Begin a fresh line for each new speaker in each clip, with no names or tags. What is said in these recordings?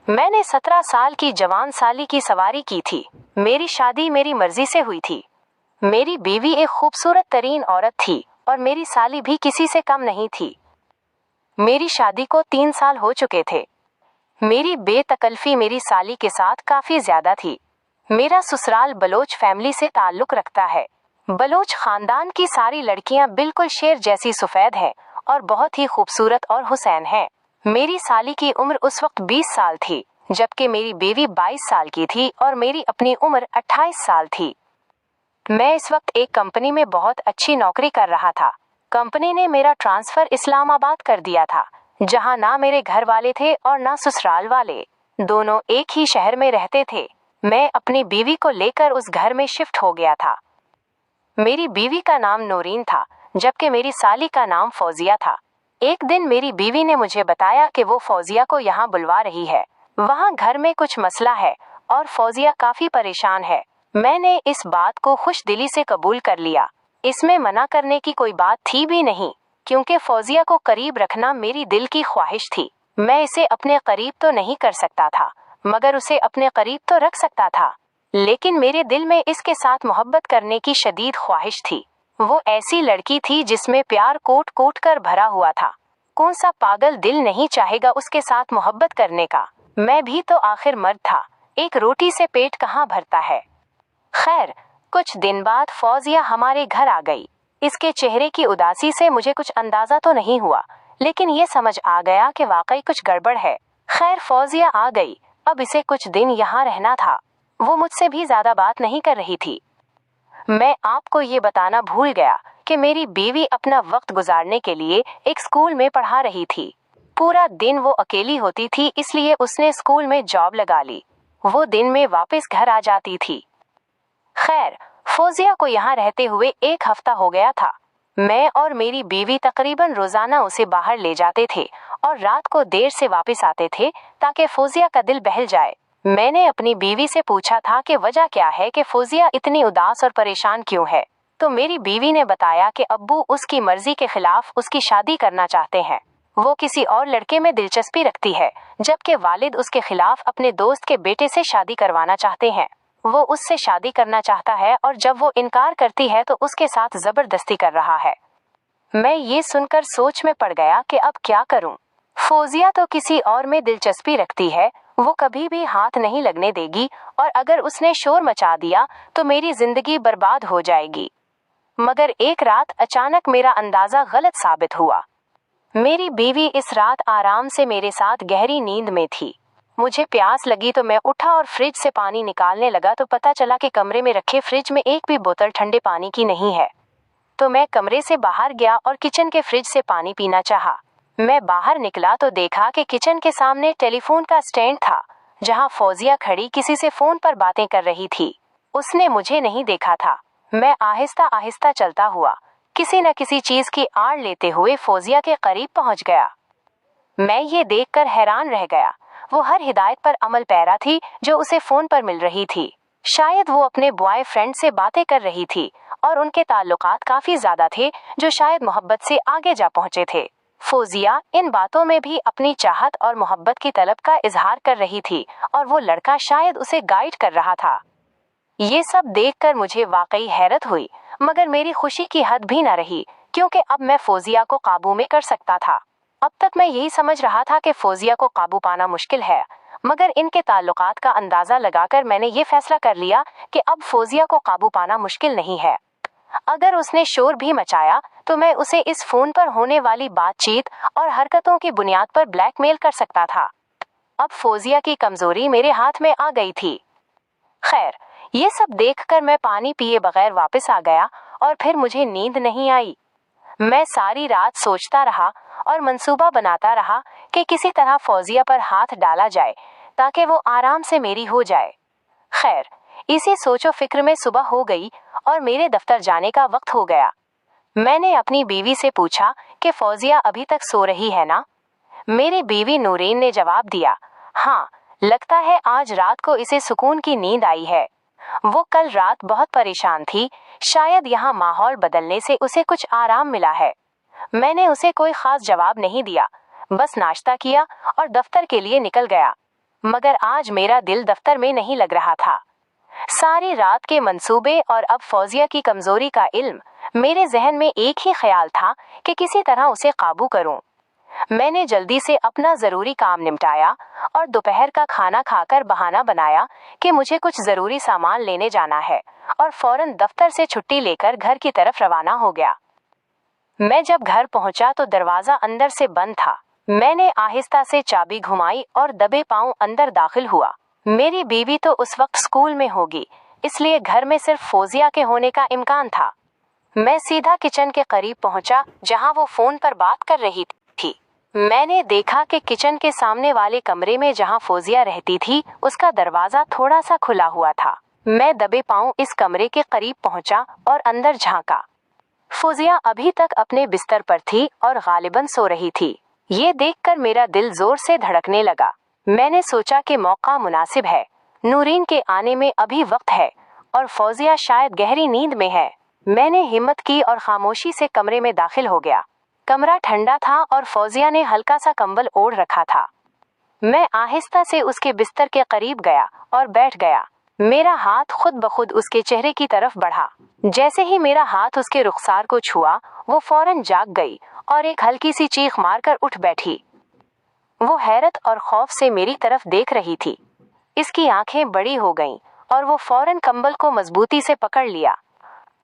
मैंने 17 साल की जवान साली की सवारी की थी। मेरी शादी मेरी मर्जी से हुई थी। मेरी बीवी एक खूबसूरत तरीन औरत थी और मेरी साली भी किसी से कम नहीं थी। मेरी शादी को 3 साल हो चुके थे। मेरी बेतकल्फी मेरी साली के साथ काफी ज्यादा थी। मेरा ससुराल बलोच फैमिली से ताल्लुक रखता है। बलोच खानदान की सारी लड़कियां बिल्कुल शेर जैसी सफेद हैं और बहुत ही खूबसूरत और हुसैन हैं। मेरी साली की उम्र उस वक्त 20 साल थी, जबकि मेरी बीवी 22 साल की थी और मेरी अपनी उम्र 28 साल थी। मैं इस वक्त एक कंपनी में बहुत अच्छी नौकरी कर रहा था। कंपनी ने मेरा ट्रांसफर इस्लामाबाद कर दिया था, जहां ना मेरे घर वाले थे और ना ससुराल वाले। दोनों एक ही शहर में रहते थे। मैं अपनी बीवी को लेकर उस घर में शिफ्ट हो गया था। मेरी बीवी का नाम नूरीन था, जबकि मेरी साली का नाम फौजिया था। एक दिन मेरी बीवी ने मुझे बताया कि वो फौजिया को यहाँ बुलवा रही है। वहाँ घर में कुछ मसला है और फौजिया काफी परेशान है। मैंने इस बात को खुश दिली से कबूल कर लिया। इसमें मना करने की कोई बात थी भी नहीं, क्योंकि फौजिया को करीब रखना मेरी दिल की ख्वाहिश थी। मैं इसे अपने करीब तो नहीं कर सकता था, मगर उसे अपने करीब तो रख सकता था। लेकिन मेरे दिल में इसके साथ मोहब्बत करने की शदीद ख्वाहिश थी। वो ऐसी लड़की थी जिसमें प्यार कोट कोट कर भरा हुआ था। कौन सा पागल दिल नहीं चाहेगा उसके साथ मोहब्बत करने का। मैं भी तो आखिर मर्द था। एक रोटी से पेट कहाँ भरता है। खैर, कुछ दिन बाद फौजिया हमारे घर आ गई। इसके चेहरे की उदासी से मुझे कुछ अंदाजा तो नहीं हुआ, लेकिन ये समझ आ गया कि वाकई कुछ गड़बड़ है। खैर, फौजिया आ गई। अब इसे कुछ दिन यहाँ रहना था। वो मुझसे भी ज्यादा बात नहीं कर रही थी। मैं आपको ये बताना भूल गया कि मेरी बीवी अपना वक्त गुजारने के लिए एक स्कूल में पढ़ा रही थी। पूरा दिन वो अकेली होती थी, इसलिए उसने स्कूल में जॉब लगा ली। वो दिन में वापस घर आ जाती थी। खैर, फौजिया को यहाँ रहते हुए 1 हफ्ता हो गया था। मैं और मेरी बीवी तकरीबन रोजाना उसे बाहर ले जाते थे और रात को देर से वापस आते थे ताकि फौजिया का दिल बहल जाए। मैंने अपनी बीवी से पूछा था कि वजह क्या है कि फौजिया इतनी उदास और परेशान क्यों है, तो मेरी बीवी ने बताया कि अब्बू उसकी मर्जी के खिलाफ उसकी शादी करना चाहते हैं। वो किसी और लड़के में दिलचस्पी रखती है, जबकि वालिद उसके खिलाफ अपने दोस्त के बेटे से शादी करवाना चाहते हैं। वो उससे शादी करना चाहता है और जब वो इनकार करती है तो उसके साथ जबरदस्ती कर रहा है। मैं ये सुनकर सोच में पड़ गया कि अब क्या करूं। फौजिया तो किसी और में दिलचस्पी रखती है, वो कभी भी हाथ नहीं लगने देगी और अगर उसने शोर मचा दिया तो मेरी जिंदगी बर्बाद हो जाएगी। मगर एक रात अचानक मेरा अंदाजा गलत साबित हुआ। मेरी बीवी इस रात आराम से मेरे साथ गहरी नींद में थी। मुझे प्यास लगी तो मैं उठा और फ्रिज से पानी निकालने लगा तो पता चला कि कमरे में रखे फ्रिज में एक भी बोतल ठंडे पानी की नहीं है। तो मैं कमरे से बाहर गया और किचन के फ्रिज से पानी पीना चाहा। मैं बाहर निकला तो देखा कि किचन के सामने टेलीफोन का स्टैंड था, जहां फौजिया खड़ी किसी से फोन पर बातें कर रही थी। उसने मुझे नहीं देखा था। मैं आहिस्ता आहिस्ता चलता हुआ किसी न किसी चीज की आड़ लेते हुए फौजिया के करीब पहुंच गया। मैं ये देखकर हैरान रह गया। वो हर हिदायत पर अमल पैरा थी जो उसे फोन पर मिल रही थी। शायद वो अपने बॉयफ्रेंड से बातें कर रही थी और उनके ताल्लुकात काफी ज्यादा थे, जो शायद मोहब्बत से आगे जा पहुंचे थे। फौजिया इन बातों में भी अपनी चाहत और मोहब्बत की तलब का इजहार कर रही थी और वो लड़का शायद उसे गाइड कर रहा था। ये सब देखकर मुझे वाकई हैरत हुई, मगर मेरी खुशी की हद भी न रही, क्योंकि अब मैं फौजिया को काबू में कर सकता था। अब तक मैं यही समझ रहा था कि फौजिया को काबू पाना मुश्किल है, मगर इनके ताल्लुकात का अंदाजा लगाकर मैंने ये फैसला कर लिया कि अब फौजिया को काबू पाना मुश्किल नहीं है। अगर उसने शोर भी मचाया तो मैं उसे इस फोन पर होने वाली बातचीत और हरकतों की बुनियाद पर ब्लैकमेल कर सकता था। अब फौजिया की कमजोरी मेरे हाथ में आ गई थी। खैर, ये सब देखकर मैं पानी पिए बगैर वापस आ गया और फिर मुझे नींद नहीं आई। मैं सारी रात सोचता रहा और मंसूबा बनाता रहा कि किसी तरह फौजिया पर हाथ डाला जाए ताकि वो आराम से मेरी हो जाए। खैर, इसी सोचो फिक्र में सुबह हो गई और मेरे दफ्तर जाने का वक्त हो गया। मैंने अपनी बीवी से पूछा कि फौजिया अभी तक सो रही है ना? मेरी बीवी नूरीन ने जवाब दिया, हाँ, लगता है आज रात को इसे सुकून की नींद आई है। वो कल रात बहुत परेशान थी, शायद यहाँ माहौल बदलने से उसे कुछ आराम मिला है। मैंने उसे कोई खास जवाब नहीं दिया, बस नाश्ता किया और दफ्तर के लिए निकल गया। मगर आज मेरा दिल दफ्तर में नहीं लग रहा था। सारी रात के मंसूबे और अब फौजिया की कमजोरी का इल्म, मेरे जहन में एक ही ख्याल था कि किसी तरह उसे काबू करूं। मैंने जल्दी से अपना जरूरी काम निपटाया और दोपहर का खाना खाकर बहाना बनाया कि मुझे कुछ जरूरी सामान लेने जाना है, और फौरन दफ्तर से छुट्टी लेकर घर की तरफ रवाना हो गया। मैं जब घर पहुंचा तो दरवाजा अंदर से बंद था। मैंने आहिस्ता से चाबी घुमाई और दबे पांव अंदर दाखिल हुआ। मेरी बीवी तो उस वक्त स्कूल में होगी, इसलिए घर में सिर्फ फौजिया के होने का इम्कान था। मैं सीधा किचन के करीब पहुंचा जहां वो फोन पर बात कर रही थी। मैंने देखा कि किचन के सामने वाले कमरे में जहां फौजिया रहती थी उसका दरवाजा थोड़ा सा खुला हुआ था। मैं दबे पांव इस कमरे के करीब पहुंचा और अंदर झांका। फौजिया अभी तक अपने बिस्तर पर थी और गालिबन सो रही थी। ये देखकर मेरा दिल जोर से धड़कने लगा। मैंने सोचा कि मौका मुनासिब है, नूरीन के आने में अभी वक्त है और फौजिया शायद गहरी नींद में है। मैंने हिम्मत की और खामोशी से कमरे में दाखिल हो गया। कमरा ठंडा था और फौजिया ने हल्का सा कंबल ओढ़ रखा था। मैं आहिस्ता से उसके बिस्तर के करीब गया और बैठ गया। मेरा हाथ खुद ब खुद उसके चेहरे की तरफ बढ़ा। जैसे ही मेरा हाथ उसके रुखसार को छुआ, वो फौरन जाग गई और एक हल्की सी चीख मारकर उठ बैठी। वो हैरत और खौफ से मेरी तरफ देख रही थी। इसकी आंखें बड़ी हो गईं और वो फौरन कंबल को मजबूती से पकड़ लिया।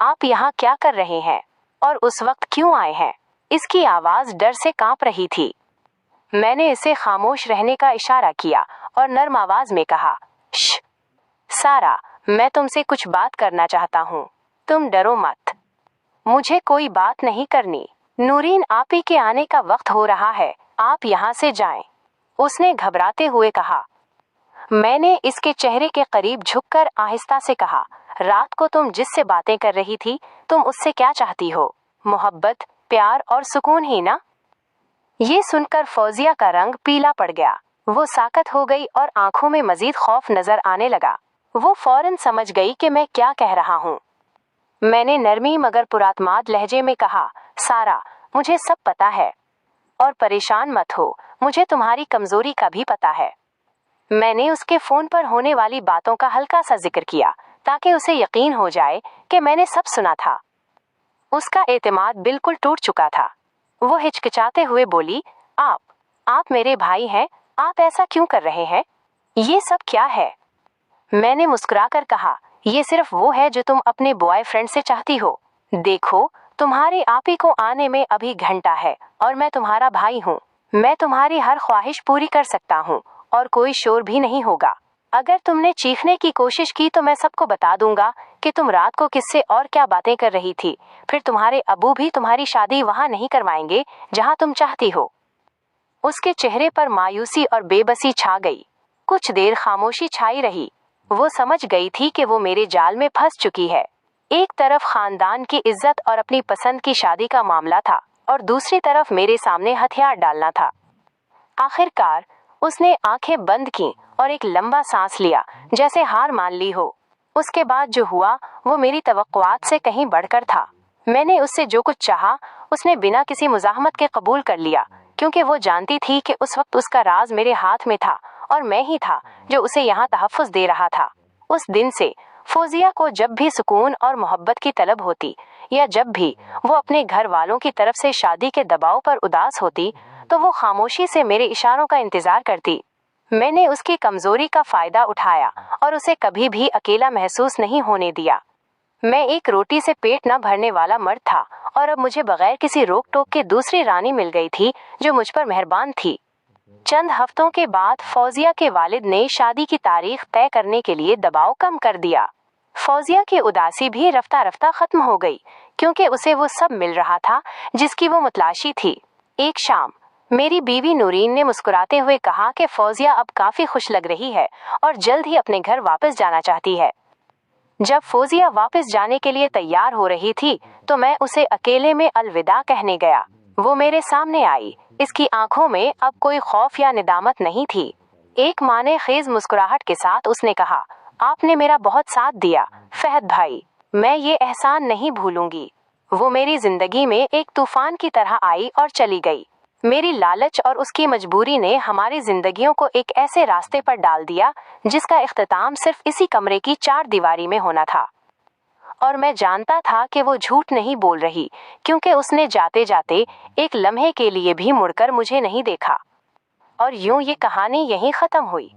आप यहाँ क्या कर रहे हैं और उस वक्त क्यों आए हैं? इसकी आवाज डर से कांप रही थी। मैंने इसे खामोश रहने का इशारा किया और नर्म आवाज में कहा, श्श, सारा, मैं तुमसे कुछ बात करना चाहता हूँ। तुम डरो मत। मुझे कोई बात नहीं करनी। नूरीन आपी के आने का वक्त हो रहा है, आप यहाँ से जाएं। उसने घबराते हुए कहा। मैंने इसके चेहरे के करीब झुककर आहिस्ता से कहा, रात को तुम जिससे बातें कर रही थी, तुम उससे क्या चाहती हो? मोहब्बत, प्यार और सुकून ही ना? ये सुनकर फौजिया का रंग पीला पड़ गया। वो साकत हो गई और आंखों में मजीद खौफ नजर आने लगा। वो फौरन समझ गई कि मैं क्या कह रहा हूँ। मैंने नरमी मगर पुरातमाद लहजे में कहा, सारा, मुझे सब पता है और परेशान मत हो, मुझे तुम्हारी कमजोरी का भी पता है। मैंने उसके फोन पर होने वाली बातों का हल्का सा जिक्र किया ताकि उसे यकीन हो जाए कि मैंने सब सुना था। उसका एतमाद बिल्कुल टूट चुका था। वो हिचकिचाते हुए बोली, आप मेरे भाई हैं, आप ऐसा क्यों कर रहे हैं? ये सब क्या है? मैंने मुस्कुराकर कहा, ये सिर्फ वो है जो तुम अपने बॉयफ्रेंड से चाहती हो। देखो, तुम्हारे आपी को आने में अभी घंटा है और मैं तुम्हारा भाई हूँ। मैं तुम्हारी हर ख्वाहिश पूरी कर सकता हूँ और कोई शोर भी नहीं होगा। अगर तुमने चीखने की कोशिश की तो मैं सबको बता दूंगा कि तुम रात को किससे और क्या बातें कर रही थी। फिर तुम्हारे अबू भी तुम्हारी शादी वहां नहीं करवाएंगे जहां तुम चाहती हो। उसके चेहरे पर मायूसी और बेबसी छा गई। कुछ देर खामोशी छाई रही। वो समझ गई थी कि वो मेरे जाल में फंस चुकी है। एक तरफ खानदान की इज्जत और अपनी पसंद की शादी का मामला था और दूसरी तरफ मेरे सामने हथियार डालना था। आखिरकार उसने आंखें बंद की और एक लंबा सांस लिया, जैसे हार मान ली हो। उसके बाद जो हुआ वो मेरी तवक्कुआत से कहीं बढ़कर था। मैंने उससे जो कुछ चाहा उसने बिना किसी मुज़ाहमत के कबूल कर लिया, क्योंकि वो जानती थी कि उस वक्त उसका राज मेरे हाथ में था और मैं ही था जो उसे यहाँ तहफ़्फ़ुज़ दे रहा था। उस दिन से फौजिया को जब भी सुकून और मोहब्बत की तलब होती या जब भी वो अपने घर वालों की तरफ से शादी के दबाव पर उदास होती तो वो खामोशी से मेरे इशारों का इंतजार करती। मैंने उसकी कमजोरी का फायदा उठाया और उसे कभी भी अकेला महसूस नहीं होने दिया। मैं एक रोटी से पेट न भरने वाला मर्द था और अब मुझे बगैर किसी रोक टोक के दूसरी रानी मिल गई थी जो मुझ पर मेहरबान थी। चंद हफ्तों के बाद फौजिया के वालिद ने शादी की तारीख तय करने के लिए दबाव कम कर दिया। फौजिया की उदासी भी रफ्ता रफ्ता खत्म हो गई, क्योंकि उसे वो सब मिल रहा था जिसकी वो मुतलाशी थी। एक शाम मेरी बीवी नूरीन ने मुस्कुराते हुए कहा कि फौजिया अब काफी खुश लग रही है और जल्द ही अपने घर वापस जाना चाहती है। जब फौजिया वापस जाने के लिए तैयार हो रही थी तो मैं उसे अकेले में अलविदा कहने गया। वो मेरे सामने आई। इसकी आंखों में अब कोई खौफ या निदामत नहीं थी। एक माने खेज मुस्कुराहट के साथ उसने कहा, आपने मेरा बहुत साथ दिया फहद भाई, मैं ये एहसान नहीं भूलूंगी। वो मेरी जिंदगी में एक तूफान की तरह आई और चली गई। मेरी लालच और उसकी मजबूरी ने हमारी जिंदगियों को एक ऐसे रास्ते पर डाल दिया जिसका इख्तिताम सिर्फ इसी कमरे की 4 दीवारी में होना था। और मैं जानता था कि वो झूठ नहीं बोल रही, क्योंकि उसने जाते जाते एक लम्हे के लिए भी मुड़कर मुझे नहीं देखा। और यूं ये कहानी यहीं खत्म हुई।